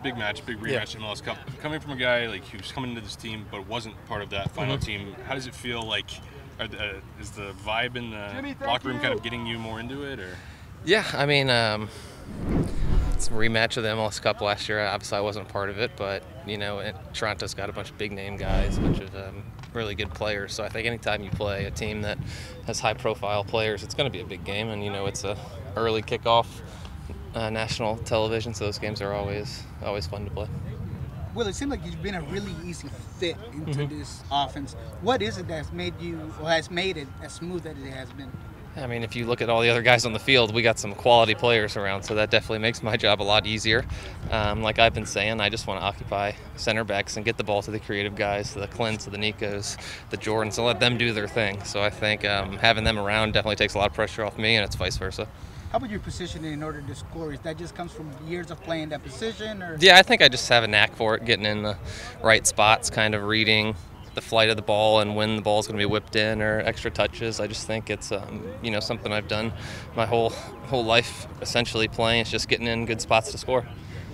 big match, big rematch in MLS Cup. Coming from a guy like who's coming into this team but wasn't part of that final team, how does it feel like? Is the vibe in the locker room kind of getting you more into it, or? Yeah, I mean, it's a rematch of the MLS Cup last year. Obviously, I wasn't part of it, but you know, Toronto's got a bunch of big name guys, a bunch of really good players. So I think anytime you play a team that has high profile players, it's going to be a big game. And you know, it's a early kickoff, national television, so those games are always fun to play. Well, it seems like you've been a really easy fit into this offense. What is it that's made it as smooth as it has been? I mean, if you look at all the other guys on the field, we got some quality players around, so that definitely makes my job a lot easier. Like I've been saying, I just want to occupy center backs and get the ball to the creative guys, the Clint's, the Nikos, the Jordans, and let them do their thing. So I think having them around definitely takes a lot of pressure off me, and it's vice versa. How about your positioning in order to score? Is that just comes from years of playing that position? Or? Yeah, I think I just have a knack for it, getting in the right spots, kind of reading the flight of the ball and when the ball's going to be whipped in or extra touches. I just think it's you know, something I've done my whole life essentially playing. It's just getting in good spots to score.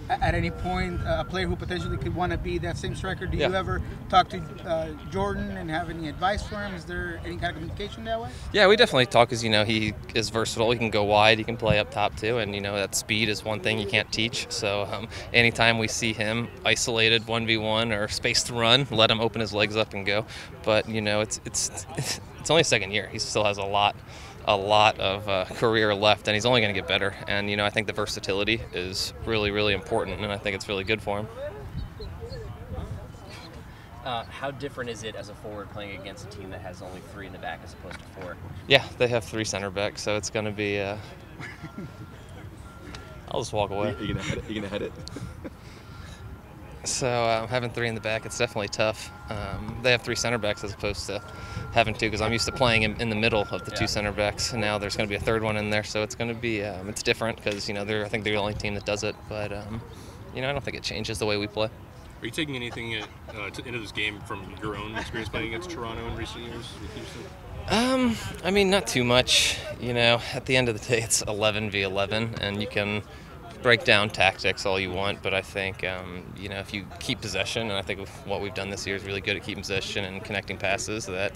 At any point, a player who potentially could want to be that same striker, do you ever talk to Jordan and have any advice for him? Is there any kind of communication that way? Yeah, we definitely talk because, you know, he is versatile. He can go wide, he can play up top too, and, you know, that speed is one thing you can't teach. So anytime we see him isolated 1v1 or space to run, let him open his legs up and go. But, you know, it's only his second year. He still has a lot of career left, and he's only going to get better. And you know, I think the versatility is really important, and I think it's really good for him. How different is it as a forward playing against a team that has only 3 in the back as opposed to 4? Yeah, they have 3 center backs, so it's going to be. I'll just walk away. You're gonna head it. So having 3 in the back, it's definitely tough. They have 3 center backs as opposed to having 2, because I'm used to playing in the middle of the 2 center backs, and now there's going to be a 3rd one in there, so it's going to be it's different because, you know, I think they're the only team that does it, but you know, I don't think it changes the way we play. Are you taking anything into this game from your own experience playing against Toronto in recent years with Houston? I mean, not too much. You know, at the end of the day, it's 11v11, and you can break down tactics all you want, but I think you know, if you keep possession, and I think what we've done this year is really good at keeping possession and connecting passes, the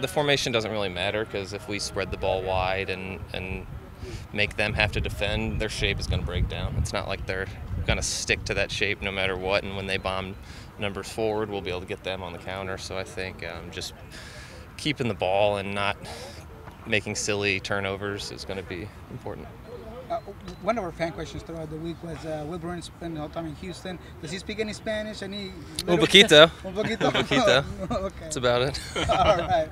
formation doesn't really matter, because if we spread the ball wide and make them have to defend, their shape is going to break down. It's not like they're going to stick to that shape no matter what, and when they bomb numbers forward, we'll be able to get them on the counter. So I think just keeping the ball and not making silly turnovers is going to be important. One of our fan questions throughout the week was Will Bruin spent the whole time in Houston. Does he speak any Spanish? Un poquito. Un poquito. Un poquito. Okay. That's about it. All right.